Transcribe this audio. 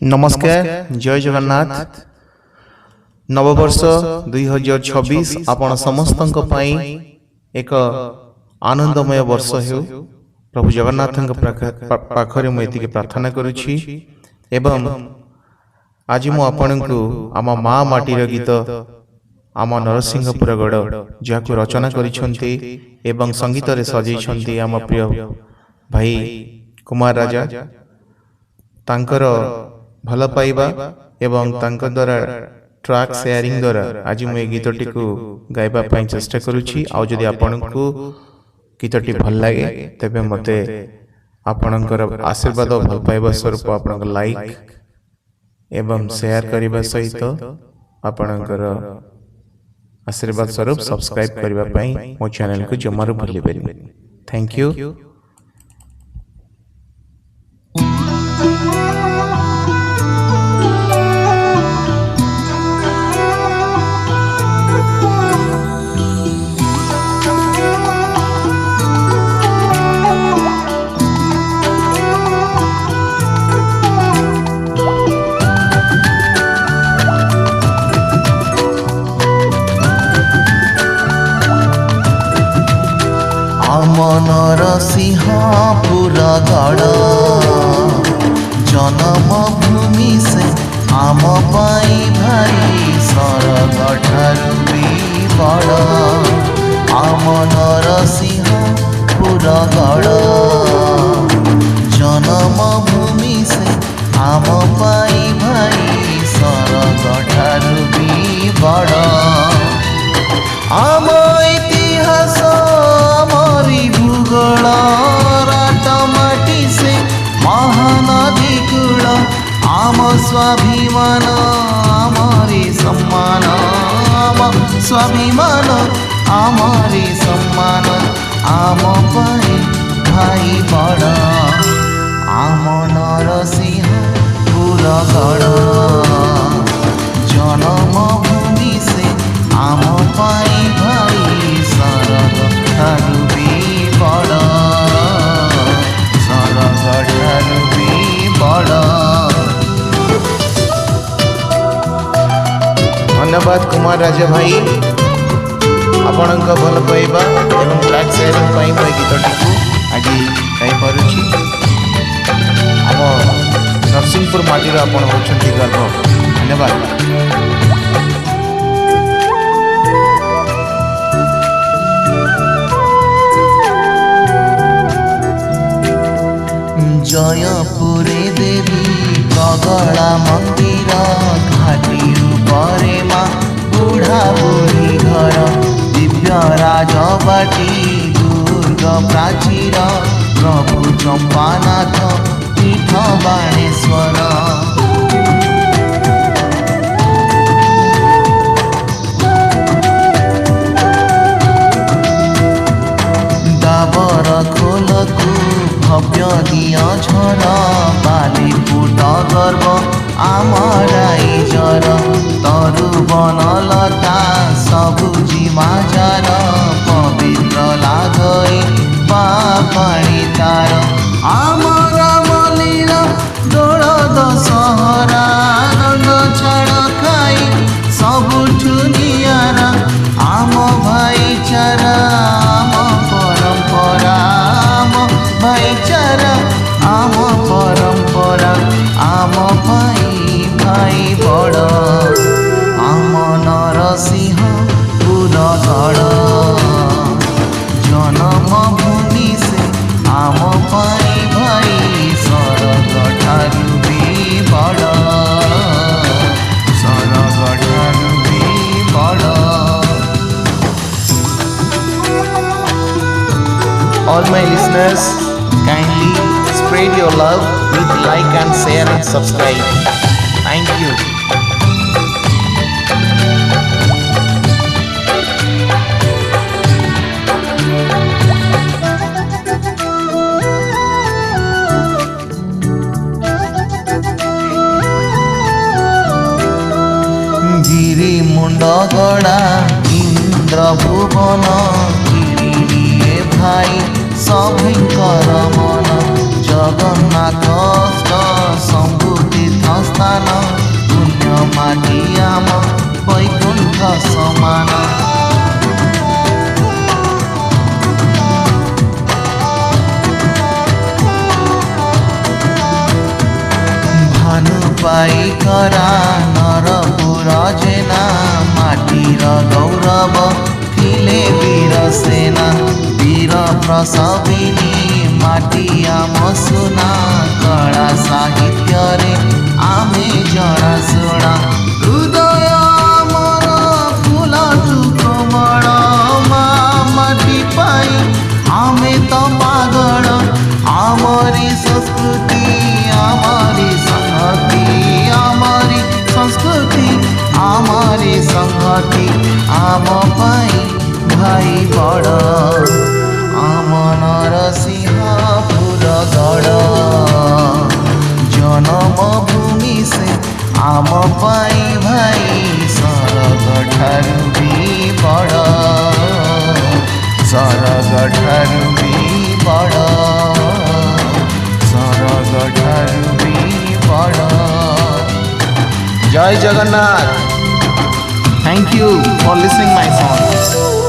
नमस्कार जय जगन्नाथ नववर्ष 2026 आपण समस्त एक आनंदमय वर्ष हो प्रभु जगन्नाथ पाखरे मुझे प्रार्थना करुछि एवं आज मु आपण को आम माँ माटीर गीत आम नरसिंहपुर गढ़ जहाँ रचना करिछन्ति एवं संगीत रे सजैछन्ति आम प्रिय भाई कुमार राजा तांकर भल पाइबा एवं तांक द्वारा ट्रैक शेयरिंग द्वारा आज मुझे गीतटी को गाइबा पाई चेष्टा करुछि आ जदि आपन को गीतटी भल लगे तेबे मते आपनकर आशीर्वाद भल पाइबा स्वरूप आपनकर लाइक एवं शेयर करबा सहित आपनकर आशीर्वाद स्वरूप सब्सक्राइब करबा पाई मो चैनल को जमारो भूलि बेनी। Thank you. नरसिंहपुर गढ़ जन्म भूमि से आम पाई भाई सरग ठारू भी बड़ आम नरसिंहपुर गढ़ जन्म भूमि से आम पाई भाई सरग ठारू भी बड़ आम इतिहास भूगोल रात माटी से महानदी कूल आम स्वाभिमान आमरी सम्मान आम स्वाभिमान आमरी सम्मान आम पाई भाई बड़ आम नरसिंहपुर गढ़ जन्म भूमि से आम पाई भाई सरग ठारू भी बड़ सरग ठारू भी बड़। धन्यवाद कुमार राजा भाई आपण भल पाइबा एवं ट्रैक शेयरिंग पाई मैं गीतटी को आज गाई पारुछि आम नरसिंहपुर माटीर आपण होछन्ति गर्व। धन्यवाद। जयपुरे देवी कगला मंदिर घाटी उपरे माँ बुढ़ा बुढ़ी घर दिव्य राजबाटी दुर्ग प्राचीर प्रभु चंपानाथ पीठ बाणेश्वर दाबर खोलकू भव्य दिया झर बालीपुट गर्व आम राइजर तरु बनलता सबुजी माझार पवित्र लागई पाणी तार आम रामलील दोल दशहरा रंग छाड़ खाई सबुठु नियार आम भाईचारा आम परंपरा भाईचारा आम परंपरा आम भाई भाई बड़ आम नरसिंहपुर गढ़ जन्म भूमि से आम पाई भाई सरग ठारू भी बड़ सरग ठारू भी बड़। All my listeners, kindly spread your love with like and share and subscribe. Thank you. गिरी मुंड गड़ा इंद्र भुवन गिरी भाई सभिंकर मन जगन्नाथ शंभु तीर्थ ପାଇ କରା ନରପୁର ଜେନା ମାଟିର ଗୌରବ ଥିଲେ ବୀର ସେନା ବୀର ପ୍ରସବିନୀ ମାଟି ଆମ ସୁନା କଳା ସାହିତ୍ୟରେ ଆମେ ଜଣାଶୁଣା ହୃଦୟ ଆମର ଫୁଲଠୁ କୋମଳ ମା ମାଟି ପାଇଁ ଆମେ ତ ପାଗଳ ଆମରି ସଂସ୍କୃତି ଆମରି ସଂହତି ଆମରି ସଂସ୍କୃତି ଆମରି ସଂହତି ଆମ ପାଇଁ ଭାଇ ବଡ଼ ଆମ ନରସିଂହପୁର ଗଡ଼ ଜନ୍ମଭୂମି ସେ ଆମ ପାଇଁ ଭାଇ ସରଗ ଠାରୁ ବି ବଡ଼ ସରଗ ଠାରୁ ବି ବଡ଼ ସରଗ ଠାରୁ ବି ବଡ଼। জয় Jagannath. Thank you for listening my song.